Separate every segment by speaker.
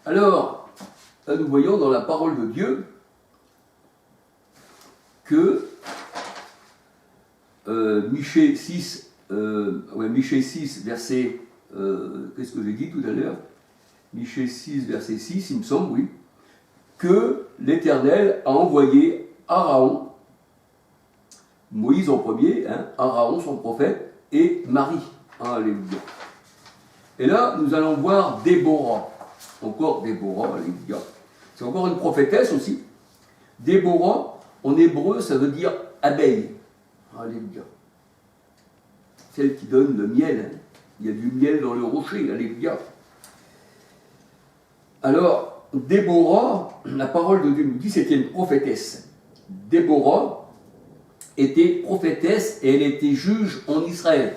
Speaker 1: Alors, là, nous voyons dans la parole de Dieu que Michée 6, verset, qu'est-ce que j'ai dit tout à l'heure? Michée 6, verset 6, il me semble, oui, que l'Éternel a envoyé Aaron, Moïse en premier, Aaron son prophète, et Marie. Alléluia. Et là, nous allons voir Déborah. Encore Déborah, alléluia. C'est encore une prophétesse aussi. Déborah, en hébreu, ça veut dire abeille. Alléluia. Celle qui donne le miel. Il y a du miel dans le rocher. Alléluia. Alors, Déborah, la parole de Dieu nous dit, c'était une prophétesse. Déborah était prophétesse et elle était juge en Israël.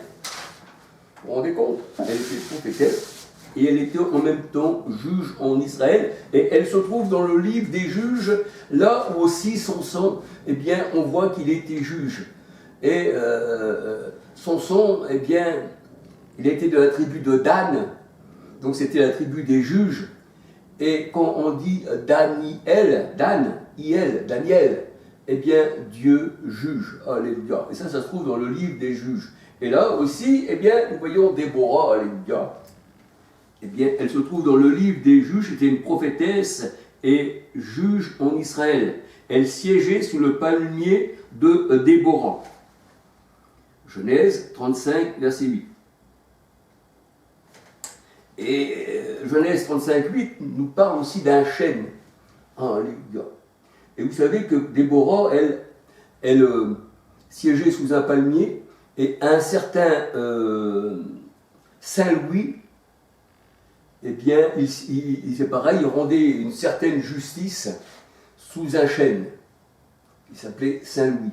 Speaker 1: Vous vous rendez compte? Elle était prophétesse et elle était en même temps juge en Israël. Et elle se trouve dans le livre des juges, là où aussi Samson, eh bien, on voit qu'il était juge. Et Samson, eh bien, il était de la tribu de Dan, donc c'était la tribu des juges. Et quand on dit Daniel, eh bien, Dieu juge. Alléluia. Et ça se trouve dans le livre des juges. Et là aussi, eh bien, nous voyons Déborah, alléluia. Eh bien, elle se trouve dans le livre des juges, c'était une prophétesse et juge en Israël. Elle siégeait sous le palmier de Déborah. Genèse 35, verset 8. Et Genèse 35, 8 nous parle aussi d'un chêne. Alléluia. Et vous savez que Déborah, elle siégeait sous un palmier, et un certain Saint-Louis, eh bien, c'est pareil, il rendait une certaine justice sous un chêne. Il s'appelait Saint-Louis.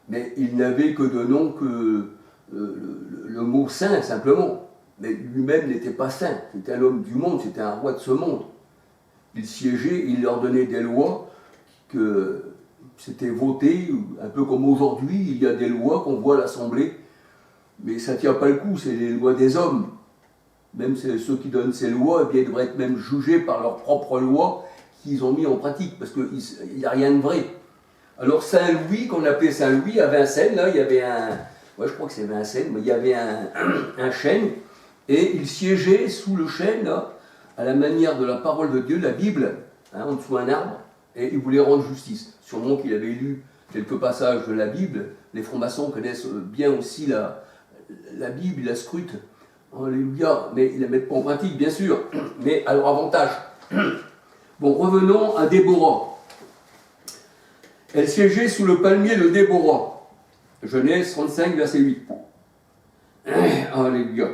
Speaker 1: Mais il n'avait que de nom que le mot saint, simplement. Mais lui-même n'était pas saint. C'était un homme du monde, c'était un roi de ce monde. Il siégeait, il leur donnait des lois que c'était voté, un peu comme aujourd'hui, il y a des lois qu'on voit à l'Assemblée, mais ça ne tient pas le coup, c'est les lois des hommes. Même ceux qui donnent ces lois, eh bien, ils devraient être même jugés par leurs propres lois qu'ils ont mis en pratique, parce qu'il n'y a rien de vrai. Alors Saint-Louis, qu'on appelait Saint-Louis, à Vincennes, là, il y avait je crois que c'est Vincennes, mais il y avait un chêne, et il siégeait sous le chêne, là, à la manière de la parole de Dieu, la Bible, en dessous d'un arbre, et il voulait rendre justice. Sûrement qu'il avait lu quelques passages de la Bible. Les francs-maçons connaissent bien aussi la Bible, ils la scrutent. Alléluia. Mais ils ne la mettent pas en pratique, bien sûr. Mais à leur avantage. Bon, revenons à Déborah. Elle siégeait sous le palmier de Déborah. Genèse 35, verset 8. Alléluia.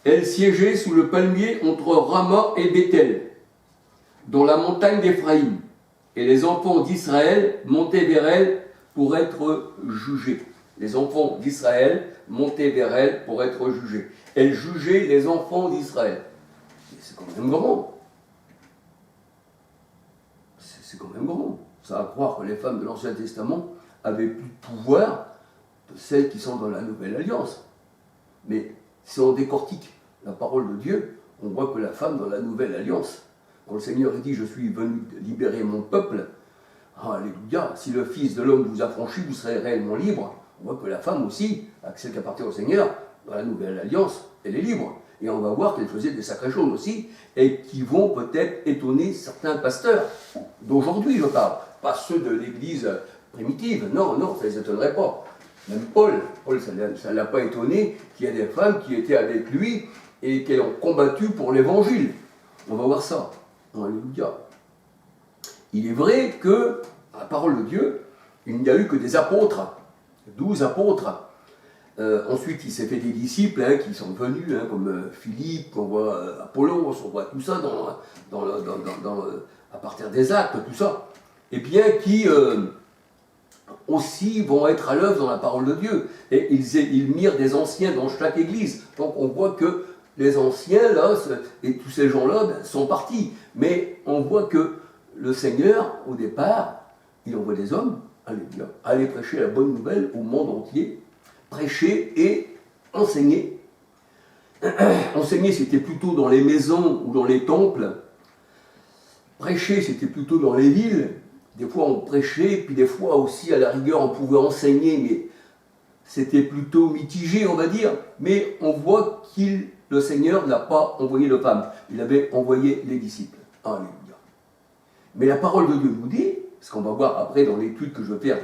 Speaker 1: Elle siégeait sous le palmier entre Rama et Béthel, dans la montagne d'Éphraïm, et les enfants d'Israël montaient vers elle pour être jugés. Les enfants d'Israël montaient vers elle pour être jugés. Elle jugeait les enfants d'Israël. C'est quand même grand. C'est quand même grand. Ça va croire que les femmes de l'Ancien Testament avaient plus de pouvoir que celles qui sont dans la Nouvelle Alliance. Mais si on décortique la parole de Dieu, on voit que la femme dans la Nouvelle Alliance, quand le Seigneur dit « Je suis venu libérer mon peuple », alléluia, si le Fils de l'homme vous a franchi, vous serez réellement libre. On voit que la femme aussi, celle qui appartient au Seigneur, dans la Nouvelle Alliance, elle est libre. Et on va voir qu'elle faisait des sacrées choses aussi, et qui vont peut-être étonner certains pasteurs, d'aujourd'hui je parle, pas ceux de l'Église primitive, non, ça ne les étonnerait pas. Même Paul, ça ne l'a pas étonné qu'il y ait des femmes qui étaient avec lui et qui ont combattu pour l'évangile. On va voir ça. Alléluia. Il est vrai que, à la parole de Dieu, il n'y a eu que des apôtres, 12 apôtres. Ensuite, il s'est fait des disciples qui sont venus, comme Philippe, on voit Apollos, on voit tout ça à partir des actes, tout ça. Et bien qui aussi vont être à l'œuvre dans la parole de Dieu. Et ils mirent des anciens dans chaque église. Donc on voit que les anciens, là, et tous ces gens-là, sont partis. Mais on voit que le Seigneur, au départ, il envoie des hommes, alléluia, aller prêcher la bonne nouvelle au monde entier, prêcher et enseigner. Enseigner, c'était plutôt dans les maisons ou dans les temples. Prêcher, c'était plutôt dans les villes. Des fois, on prêchait, puis des fois aussi, à la rigueur, on pouvait enseigner, mais c'était plutôt mitigé, on va dire. Mais on voit le Seigneur n'a pas envoyé de femmes. Il avait envoyé les disciples. Alléluia. Mais la parole de Dieu nous dit, ce qu'on va voir après dans l'étude que je vais faire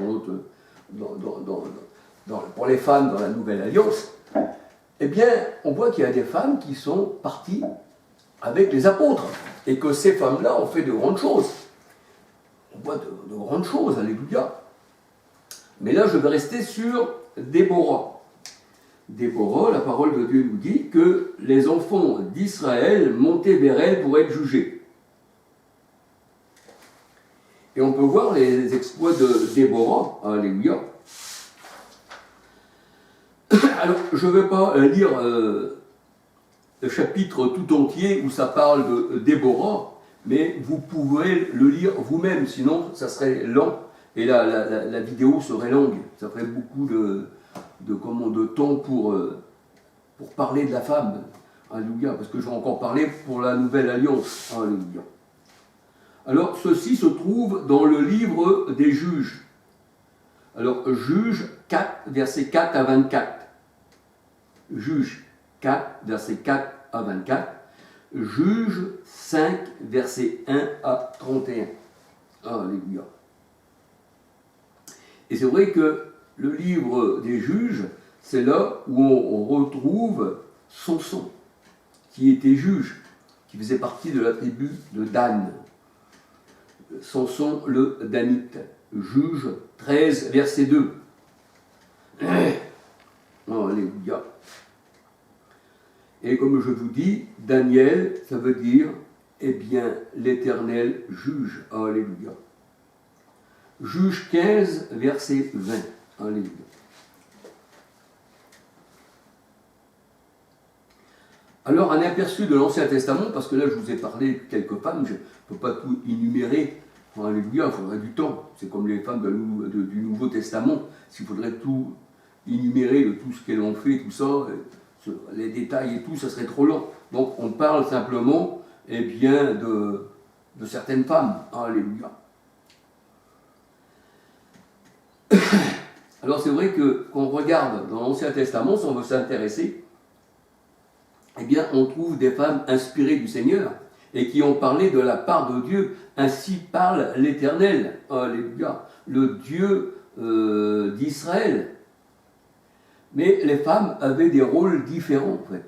Speaker 1: pour les femmes dans la Nouvelle Alliance, eh bien, on voit qu'il y a des femmes qui sont parties avec les apôtres, et que ces femmes-là ont fait de grandes choses. On voit de grandes choses, alléluia. Mais là, je vais rester sur Déborah. Déborah, la parole de Dieu nous dit que les enfants d'Israël montaient vers elle pour être jugés. Et on peut voir les exploits de Déborah, alléluia. Alors, je ne vais pas lire le chapitre tout entier où ça parle de Déborah, mais vous pouvez le lire vous-même, sinon ça serait lent et la vidéo serait longue. Ça ferait beaucoup de temps pour parler de la femme. Alléluia, parce que je vais encore parler pour la Nouvelle Alliance. Alléluia. Alors, ceci se trouve dans le livre des Juges. Alors, Juges 4, versets 4 à 24. Juges 4, versets 4 à 24. Juges 5, versets 1 à 31. Alléluia. Et c'est vrai que le livre des Juges, c'est là où on retrouve Samson, qui était juge, qui faisait partie de la tribu de Dan. Samson le Danite. Juge 13, verset 2. Alléluia. Et comme je vous dis, Daniel, ça veut dire, eh bien, l'Éternel juge. Alléluia. Juge 15, verset 20. Alléluia. Alors, un aperçu de l'Ancien Testament, parce que là, je vous ai parlé de quelques femmes, je ne peux pas tout énumérer. Alléluia, il faudrait du temps. C'est comme les femmes du Nouveau Testament. S'il faudrait tout énumérer de tout ce qu'elles ont fait, tout ça, les détails et tout, ça serait trop long. Donc, on parle simplement, eh bien, de certaines femmes. Alléluia. Alors, c'est vrai que quand on regarde dans l'Ancien Testament, si on veut s'intéresser, eh bien, on trouve des femmes inspirées du Seigneur et qui ont parlé de la part de Dieu. Ainsi parle l'Éternel, alléluia, le Dieu d'Israël. Mais les femmes avaient des rôles différents, en fait.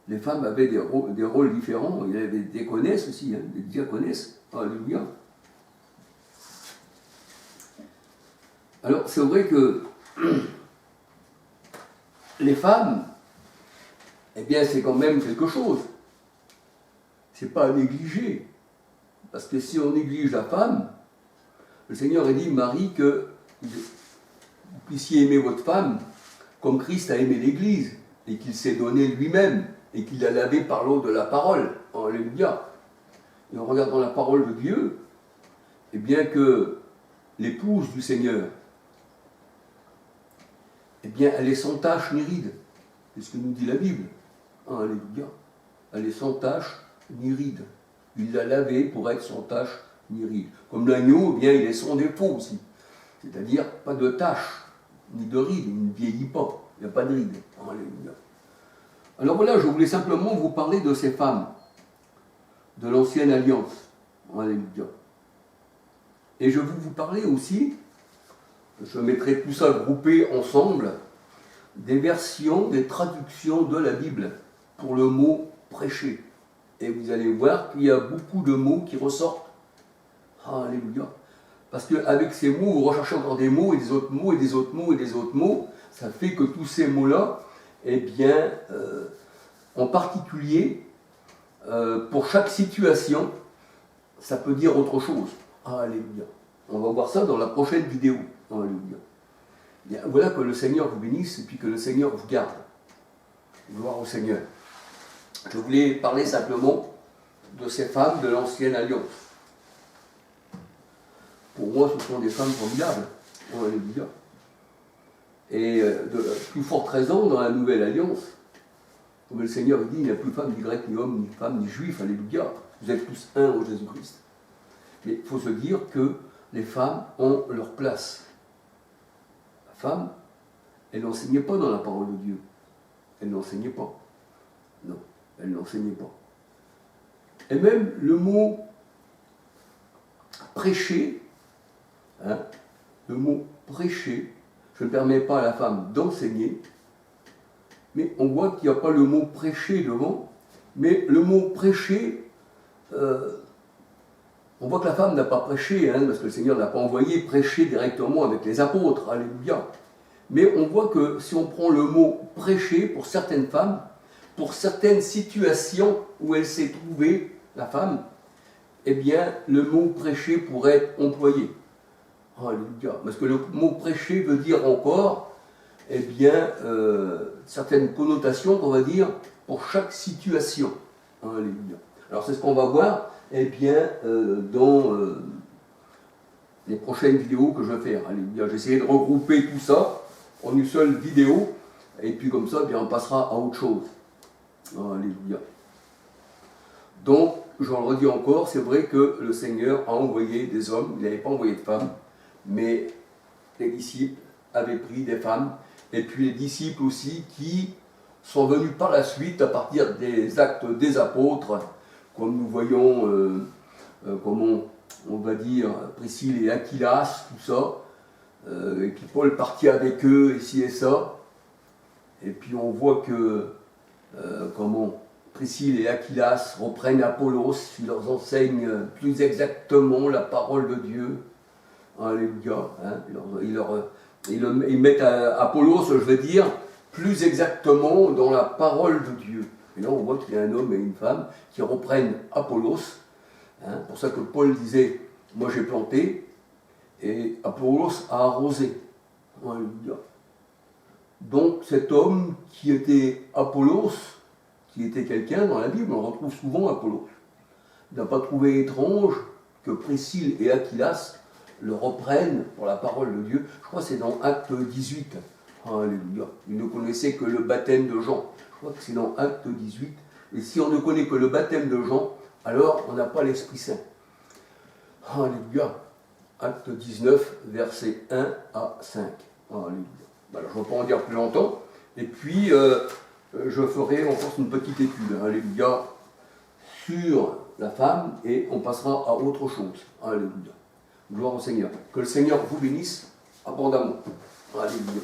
Speaker 1: Les femmes avaient des rôles différents. Il y avait des diaconesses aussi, des diaconesses, alléluia. Alors, c'est vrai que les femmes, eh bien, c'est quand même quelque chose. C'est pas à négliger. Parce que si on néglige la femme, le Seigneur a dit, Marie, que vous puissiez aimer votre femme comme Christ a aimé l'Église, et qu'il s'est donné lui-même, et qu'il l'a lavé par l'eau de la parole. Alléluia. Et en regardant la parole de Dieu, eh bien que l'épouse du Seigneur, eh bien, elle est sans tache ni ride. C'est ce que nous dit la Bible. Alléluia. Elle est sans tache ni ride. Il l'a lavé pour être sans tache ni ride. Comme l'agneau, eh bien, il est sans défaut aussi. C'est-à-dire, pas de tache, ni de ride, il ne vieillit pas. Il n'y a pas de ride. Alléluia. Alors voilà, je voulais simplement vous parler de ces femmes, de l'Ancienne Alliance. Alléluia. Et je vais vous parler aussi, je mettrai tout ça groupé ensemble, des versions, des traductions de la Bible pour le mot prêcher. Et vous allez voir qu'il y a beaucoup de mots qui ressortent. Alléluia. Parce qu'avec ces mots, vous recherchez encore des mots et des autres mots et des autres mots et des autres mots. Ça fait que tous ces mots-là, eh bien, en particulier, pour chaque situation, ça peut dire autre chose. Alléluia. On va voir ça dans la prochaine vidéo. Alléluia. Bien, voilà, que le Seigneur vous bénisse et puis que le Seigneur vous garde. Gloire au Seigneur. Je voulais parler simplement de ces femmes de l'Ancienne Alliance. Pour moi, ce sont des femmes formidables. Alléluia. Et de plus forte raison dans la Nouvelle Alliance, comme le Seigneur dit, il n'y a plus femme, ni grec, ni homme, ni femme, ni juif, alléluia. Vous êtes tous un en Jésus-Christ. Mais il faut se dire que les femmes ont leur place. La femme, elle n'enseignait pas dans la parole de Dieu. Elle n'enseignait pas. Non, elle n'enseignait pas. Et même le mot prêcher, hein, le mot prêcher, je ne permets pas à la femme d'enseigner, mais on voit qu'il n'y a pas le mot prêcher devant, mais le mot prêcher, on voit que la femme n'a pas prêché, hein, parce que le Seigneur n'a pas envoyé prêcher directement avec les apôtres, alléluia. Mais on voit que si on prend le mot prêcher pour certaines femmes, pour certaines situations où elle s'est trouvée, la femme, eh bien, le mot prêcher pourrait être employé. Alléluia. Parce que le mot prêcher veut dire encore, eh bien, certaines connotations qu'on va dire pour chaque situation. Alléluia. Alors c'est ce qu'on va voir, eh bien, dans les prochaines vidéos que je vais faire. Alléluia. J'ai essayé de regrouper tout ça en une seule vidéo, et puis comme ça, eh bien, on passera à autre chose. Alléluia. Donc, je le redis encore, c'est vrai que le Seigneur a envoyé des hommes, il n'avait pas envoyé de femmes, mais les disciples avaient pris des femmes, et puis les disciples aussi qui sont venus par la suite à partir des actes des apôtres, comme nous voyons, comment on va dire, Priscille et Aquilas, tout ça, et puis Paul partit avec eux, ici et ça, et puis on voit que, comment Priscille et Aquilas reprennent Apollos, ils leur enseignent plus exactement la parole de Dieu. Alléluia. Hein, ils mettent Apollos, je veux dire, plus exactement dans la parole de Dieu. Et là, on voit qu'il y a un homme et une femme qui reprennent Apollos. Hein, pour ça que Paul disait, moi j'ai planté, et Apollos a arrosé. Alléluia. Donc cet homme qui était Apollos, qui était quelqu'un dans la Bible, on retrouve souvent Apollos. Il n'a pas trouvé étrange que Priscille et Aquilas le reprennent pour la parole de Dieu. Je crois que c'est dans Acte 18. Alléluia. Ils ne connaissaient que le baptême de Jean. Je crois que c'est dans Acte 18. Et si on ne connaît que le baptême de Jean, alors on n'a pas l'Esprit Saint. Alléluia. Acte 19, versets 1 à 5. Alléluia. Alors, je ne vais pas en dire plus longtemps. Et puis, je ferai encore une petite étude, alléluia, sur la femme, et on passera à autre chose. Alléluia. Gloire au Seigneur. Que le Seigneur vous bénisse abondamment. Alléluia.